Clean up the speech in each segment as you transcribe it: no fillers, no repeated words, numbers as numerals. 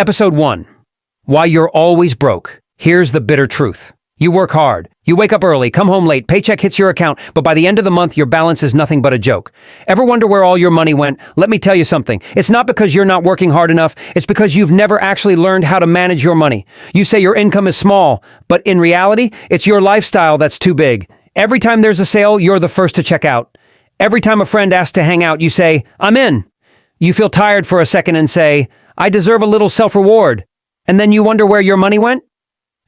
Episode 1. Why you're always broke. Here's the bitter truth. You work hard. You wake up early, come home late, paycheck hits your account, but by the end of the month, your balance is nothing but a joke. Ever wonder where all your money went? Let me tell you something. It's not because you're not working hard enough. It's because you've never actually learned how to manage your money. You say your income is small, but in reality, it's your lifestyle that's too big. Every time there's a sale, you're the first to check out. Every time a friend asks to hang out, you say, "I'm in." You feel tired for a second and say, "I deserve a little self-reward." And then you wonder where your money went?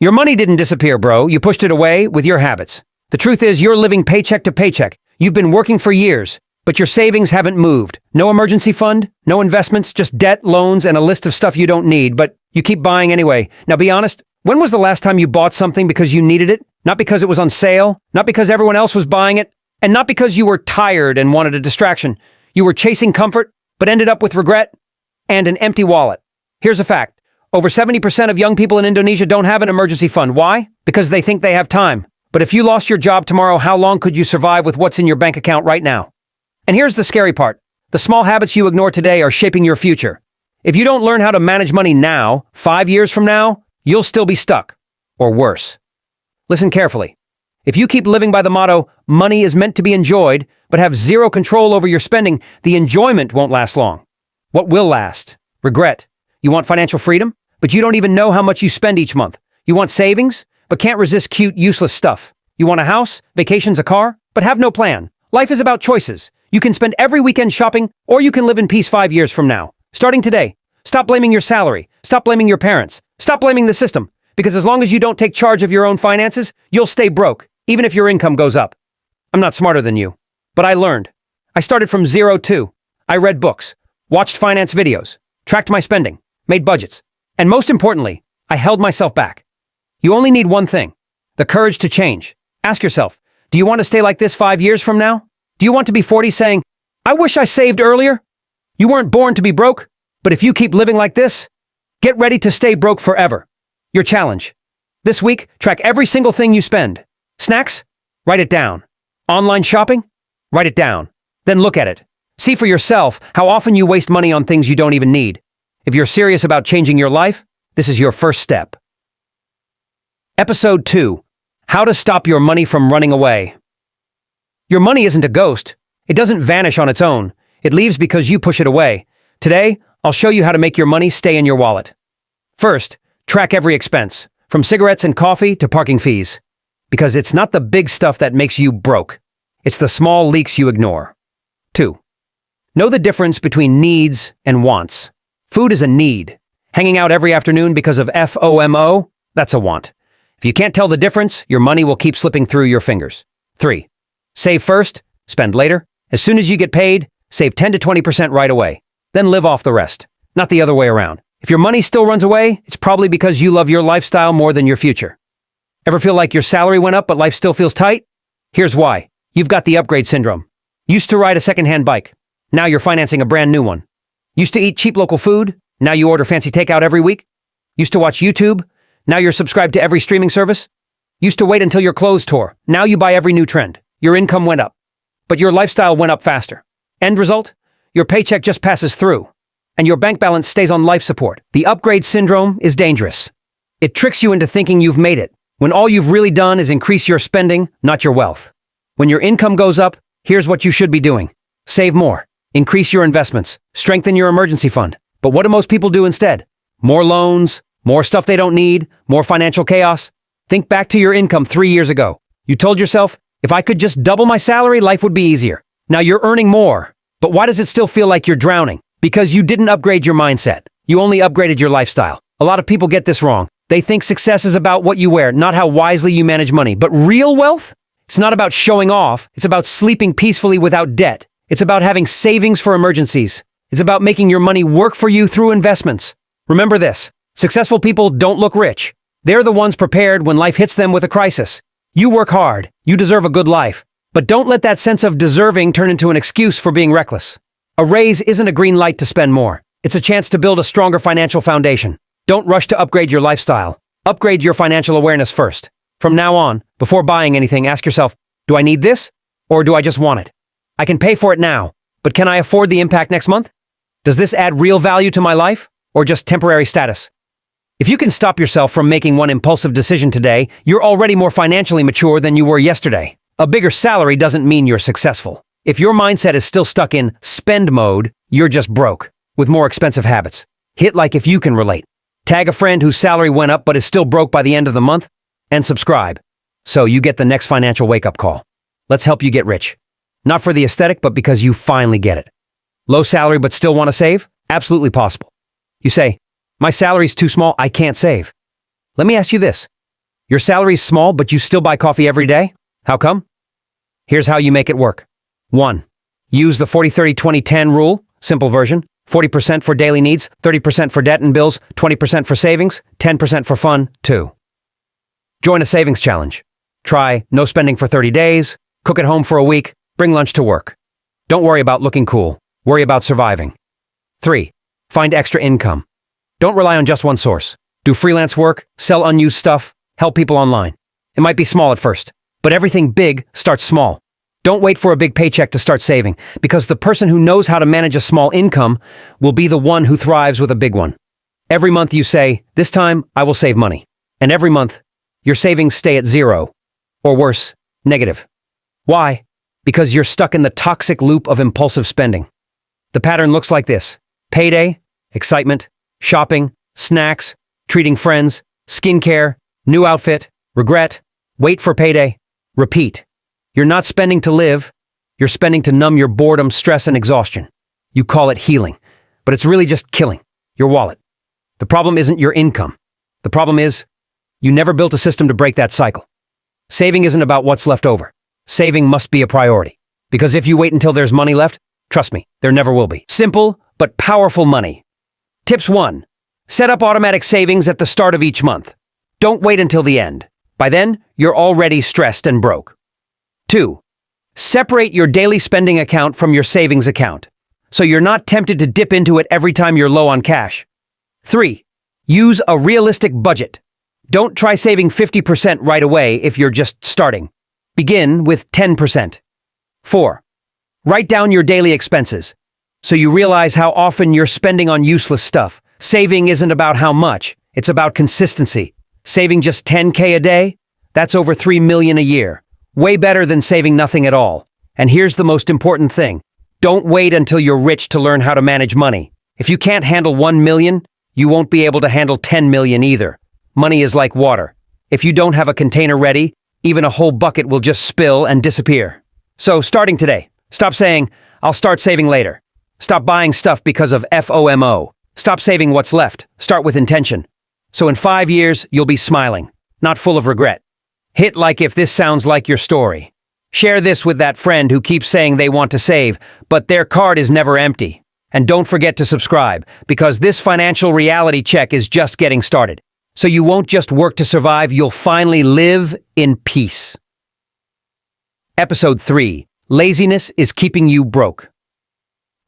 Your money didn't disappear, bro. You pushed it away with your habits. The truth is, you're living paycheck to paycheck. You've been working for years, but your savings haven't moved. No emergency fund, no investments, just debt, loans, and a list of stuff you don't need, but you keep buying anyway. Now be honest, when was the last time you bought something because you needed it? Not because it was on sale, not because everyone else was buying it, and not because you were tired and wanted a distraction. You were chasing comfort, but ended up with regret and an empty wallet. Here's a fact. Over 70% of young people in Indonesia don't have an emergency fund. Why? Because they think they have time. But if you lost your job tomorrow, how long could you survive with what's in your bank account right now? And here's the scary part. The small habits you ignore today are shaping your future. If you don't learn how to manage money now, 5 years from now, you'll still be stuck. Or worse. Listen carefully. If you keep living by the motto, money is meant to be enjoyed, but have zero control over your spending, the enjoyment won't last long. What will last? Regret. You want financial freedom? But you don't even know how much you spend each month. You want savings, but can't resist cute, useless stuff. You want a house, vacations, a car, but have no plan. Life is about choices. You can spend every weekend shopping, or you can live in peace 5 years from now. Starting today, stop blaming your salary. Stop blaming your parents. Stop blaming the system. Because as long as you don't take charge of your own finances, you'll stay broke, even if your income goes up. I'm not smarter than you, but I learned. I started from zero too. I read books, watched finance videos, tracked my spending, made budgets. And most importantly, I held myself back. You only need one thing, the courage to change. Ask yourself, do you want to stay like this 5 years from now? Do you want to be 40 saying, "I wish I saved earlier"? You weren't born to be broke, but if you keep living like this, get ready to stay broke forever. Your challenge. This week, track every single thing you spend. Snacks? Write it down. Online shopping? Write it down. Then look at it. See for yourself how often you waste money on things you don't even need. If you're serious about changing your life, this is your first step. Episode 2. How to stop your money from running away. Your money isn't a ghost. It doesn't vanish on its own. It leaves because you push it away. Today, I'll show you how to make your money stay in your wallet. First, track every expense, from cigarettes and coffee to parking fees. Because it's not the big stuff that makes you broke. It's the small leaks you ignore. 2. Know the difference between needs and wants. Food is a need. Hanging out every afternoon because of FOMO? That's a want. If you can't tell the difference, your money will keep slipping through your fingers. 3. Save first, spend later. As soon as you get paid, save 10 to 20% right away. Then live off the rest. Not the other way around. If your money still runs away, it's probably because you love your lifestyle more than your future. Ever feel like your salary went up but life still feels tight? Here's why. You've got the upgrade syndrome. Used to ride a secondhand bike. Now you're financing a brand new one. Used to eat cheap local food, now you order fancy takeout every week. Used to watch YouTube, now you're subscribed to every streaming service. Used to wait until your clothes tore, now you buy every new trend. Your income went up, but your lifestyle went up faster. End result? Your paycheck just passes through, and your bank balance stays on life support. The upgrade syndrome is dangerous. It tricks you into thinking you've made it, when all you've really done is increase your spending, not your wealth. When your income goes up, here's what you should be doing. Save more. Increase your investments, strengthen your emergency fund. But what do most people do instead? More loans, more stuff they don't need, more financial chaos. Think back to your income 3 years ago. You told yourself, if I could just double my salary, life would be easier. Now you're earning more. But why does it still feel like you're drowning? Because you didn't upgrade your mindset. You only upgraded your lifestyle. A lot of people get this wrong. They think success is about what you wear, not how wisely you manage money. But real wealth? It's not about showing off. It's about sleeping peacefully without debt. It's about having savings for emergencies. It's about making your money work for you through investments. Remember this, successful people don't look rich. They're the ones prepared when life hits them with a crisis. You work hard, you deserve a good life. But don't let that sense of deserving turn into an excuse for being reckless. A raise isn't a green light to spend more. It's a chance to build a stronger financial foundation. Don't rush to upgrade your lifestyle. Upgrade your financial awareness first. From now on, before buying anything, ask yourself, do I need this? Or do I just want it? I can pay for it now, but can I afford the impact next month? Does this add real value to my life? or just temporary status? If you can stop yourself from making one impulsive decision today, you're already more financially mature than you were yesterday. A bigger salary doesn't mean you're successful. If your mindset is still stuck in spend mode, you're just broke, with more expensive habits. Hit like if you can relate. Tag a friend whose salary went up but is still broke by the end of the month, and subscribe, so you get the next financial wake-up call. Let's help you get rich. Not for the aesthetic, but because you finally get it. Low salary but still want to save? Absolutely possible. You say, my salary's too small, I can't save. Let me ask you this. Your salary's small but you still buy coffee every day? How come? Here's how you make it work. 1. Use the 40-30-20-10 rule, simple version. 40% for daily needs, 30% for debt and bills, 20% for savings, 10% for fun. 2. Join a savings challenge. Try no spending for 30 days, cook at home for a week, bring lunch to work. Don't worry about looking cool. Worry about surviving. 3. Find extra income. Don't rely on just one source. Do freelance work, sell unused stuff, help people online. It might be small at first, but everything big starts small. Don't wait for a big paycheck to start saving, because the person who knows how to manage a small income will be the one who thrives with a big one. Every month you say, this time I will save money. And every month, your savings stay at 0. Or worse, negative. Why? Because you're stuck in the toxic loop of impulsive spending. The pattern looks like this. Payday, excitement, shopping, snacks, treating friends, skincare, new outfit, regret, wait for payday, repeat. You're not spending to live, you're spending to numb your boredom, stress, and exhaustion. You call it healing, but it's really just killing your wallet. The problem isn't your income. The problem is, you never built a system to break that cycle. Saving isn't about what's left over. Saving must be a priority. Because if you wait until there's money left, trust me, there never will be. Simple, but powerful money. Tips 1. Set up automatic savings at the start of each month. Don't wait until the end. By then, you're already stressed and broke. 2. Separate your daily spending account from your savings account, so you're not tempted to dip into it every time you're low on cash. 3. Use a realistic budget. Don't try saving 50% right away if you're just starting. Begin with 10%. 4. Write down your daily expenses, so you realize how often you're spending on useless stuff. Saving isn't about how much, it's about consistency. Saving just $10K a day? That's over $3 million a year. Way better than saving nothing at all. And here's the most important thing. Don't wait until you're rich to learn how to manage money. If you can't handle 1 million, you won't be able to handle 10 million either. Money is like water. If you don't have a container ready, even a whole bucket will just spill and disappear. So starting today, stop saying, I'll start saving later. Stop buying stuff because of FOMO. Stop saving what's left. Start with intention. So in 5 years, you'll be smiling, not full of regret. Hit like if this sounds like your story. Share this with that friend who keeps saying they want to save, but their card is never empty. And don't forget to subscribe, because this financial reality check is just getting started. So you won't just work to survive, you'll finally live in peace. Episode 3. Laziness is keeping you broke.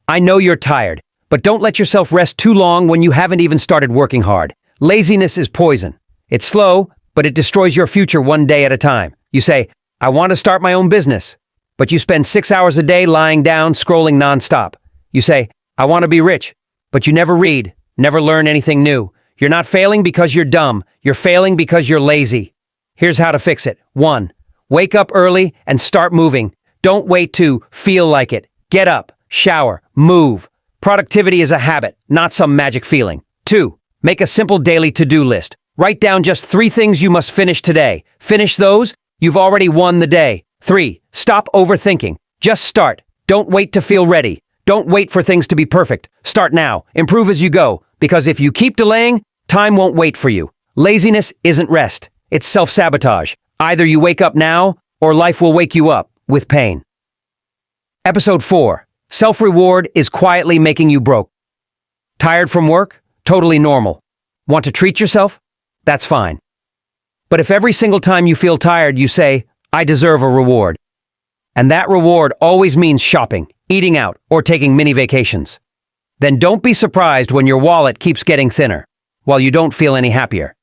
I know you're tired, but don't let yourself rest too long when you haven't even started working hard. Laziness is poison. It's slow, but it destroys your future one day at a time. You say, I want to start my own business, but you spend 6 hours a day lying down, scrolling nonstop. You say, I want to be rich, but you never read, never learn anything new. You're not failing because you're dumb. You're failing because you're lazy. Here's how to fix it. 1. Wake up early and start moving. Don't wait to feel like it. Get up, shower, move. Productivity is a habit, not some magic feeling. 2. Make a simple daily to-do list. Write down just 3 things you must finish today. Finish those, you've already won the day. 3. Stop overthinking. Just start. Don't wait to feel ready. Don't wait for things to be perfect. Start now. Improve as you go. Because if you keep delaying, time won't wait for you. Laziness isn't rest. It's self-sabotage. Either you wake up now, or life will wake you up with pain. Episode 4. Self-reward is quietly making you broke. Tired from work? Totally normal. Want to treat yourself? That's fine. But if every single time you feel tired you say, I deserve a reward, and that reward always means shopping, eating out, or taking mini vacations, then don't be surprised when your wallet keeps getting thinner, while you don't feel any happier.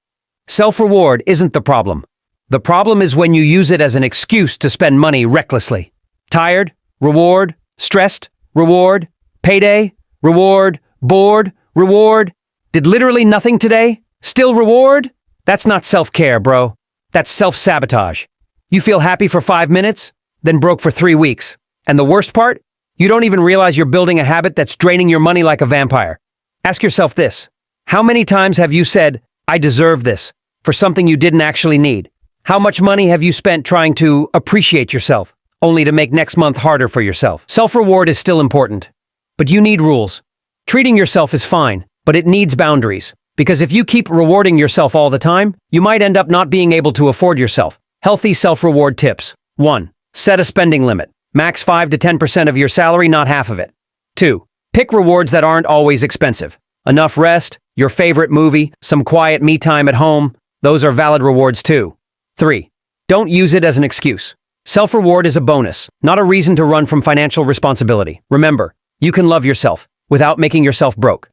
Self-reward isn't the problem. The problem is when you use it as an excuse to spend money recklessly. Tired, reward, stressed, reward, payday, reward, bored, reward. Did literally nothing today? Still reward? That's not self-care, bro. That's self-sabotage. You feel happy for 5 minutes, then broke for 3 weeks. And the worst part? You don't even realize you're building a habit that's draining your money like a vampire. Ask yourself this. How many times have you said, I deserve this, for something you didn't actually need? How much money have you spent trying to appreciate yourself, only to make next month harder for yourself? Self-reward is still important, but you need rules. Treating yourself is fine, but it needs boundaries. Because if you keep rewarding yourself all the time, you might end up not being able to afford yourself. Healthy self-reward tips. 1. Set a spending limit. Max 5 to 10% of your salary, not half of it. 2. Pick rewards that aren't always expensive. Enough rest, your favorite movie, some quiet me time at home. Those are valid rewards too. 3. Don't use it as an excuse. Self-reward is a bonus, not a reason to run from financial responsibility. Remember, you can love yourself without making yourself broke.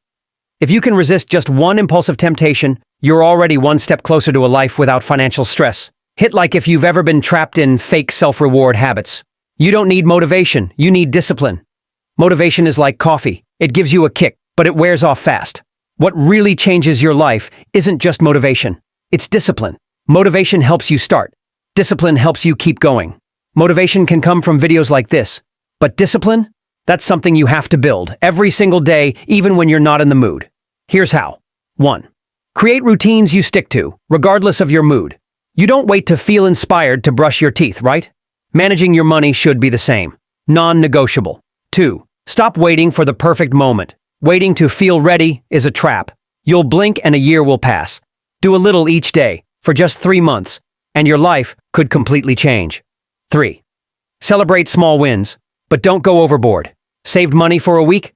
If you can resist just one impulsive temptation, you're already one step closer to a life without financial stress. Hit like if you've ever been trapped in fake self-reward habits. You don't need motivation, you need discipline. Motivation is like coffee. It gives you a kick, but it wears off fast. What really changes your life isn't just motivation. It's discipline. Motivation helps you start. Discipline helps you keep going. Motivation can come from videos like this. But discipline? That's something you have to build every single day, even when you're not in the mood. Here's how. 1. Create routines you stick to, regardless of your mood. You don't wait to feel inspired to brush your teeth, right? Managing your money should be the same. Non-negotiable. 2. Stop waiting for the perfect moment. Waiting to feel ready is a trap. You'll blink and a year will pass. Do a little each day, for just 3 months, and your life could completely change. 3. Celebrate small wins, but don't go overboard. Saved money for a week?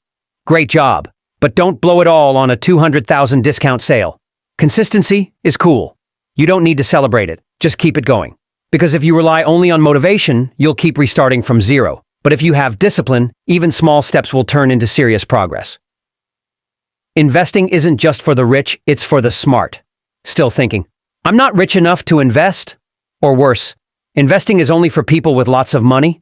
Great job, but don't blow it all on a $200,000 discount sale. Consistency is cool. You don't need to celebrate it, just keep it going. Because if you rely only on motivation, you'll keep restarting from zero. But if you have discipline, even small steps will turn into serious progress. Investing isn't just for the rich, it's for the smart. Still thinking, I'm not rich enough to invest? Or worse, investing is only for people with lots of money?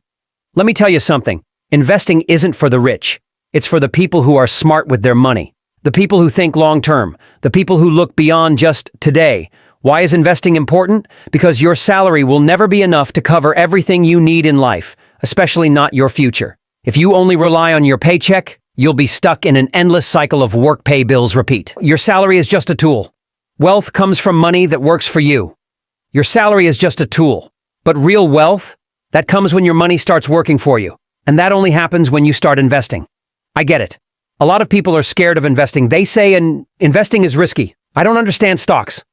Let me tell you something. Investing isn't for the rich. It's for the people who are smart with their money. The people who think long-term. The people who look beyond just today. Why is investing important? Because your salary will never be enough to cover everything you need in life, especially not your future. If you only rely on your paycheck, you'll be stuck in an endless cycle of work, pay, bills, repeat. Your salary is just a tool. Wealth comes from money that works for you. Your salary is just a tool. But real wealth? That comes when your money starts working for you. And that only happens when you start investing. I get it. A lot of people are scared of investing. They say investing is risky. I don't understand stocks.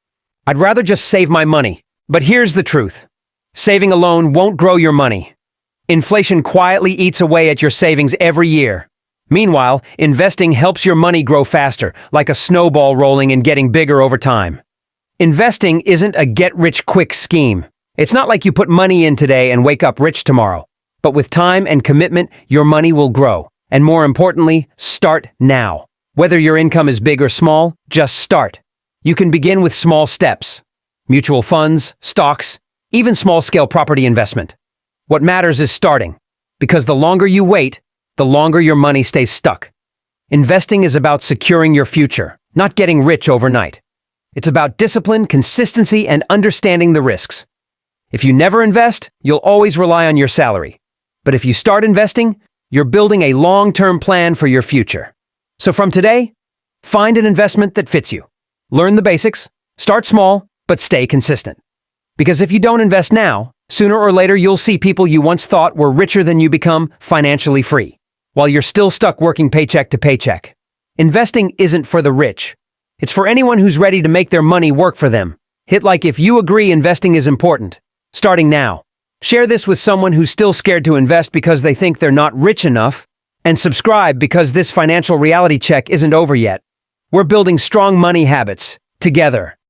I'd rather just save my money. But here's the truth. Saving alone won't grow your money. Inflation quietly eats away at your savings every year. Meanwhile, investing helps your money grow faster, like a snowball rolling and getting bigger over time. Investing isn't a get-rich-quick scheme. It's not like you put money in today and wake up rich tomorrow. But with time and commitment, your money will grow. And more importantly, start now. Whether your income is big or small, just start. You can begin with small steps. Mutual funds, stocks, even small-scale property investment. What matters is starting. Because the longer you wait, the longer your money stays stuck. Investing is about securing your future, not getting rich overnight. It's about discipline, consistency, and understanding the risks. If you never invest, you'll always rely on your salary. But if you start investing, you're building a long-term plan for your future. So from today, find an investment that fits you. Learn the basics, start small, but stay consistent. Because if you don't invest now, sooner or later you'll see people you once thought were richer than you become financially free, while you're still stuck working paycheck to paycheck. Investing isn't for the rich. It's for anyone who's ready to make their money work for them. Hit like if you agree investing is important. Starting now. Share this with someone who's still scared to invest because they think they're not rich enough. And subscribe because this financial reality check isn't over yet. We're building strong money habits together.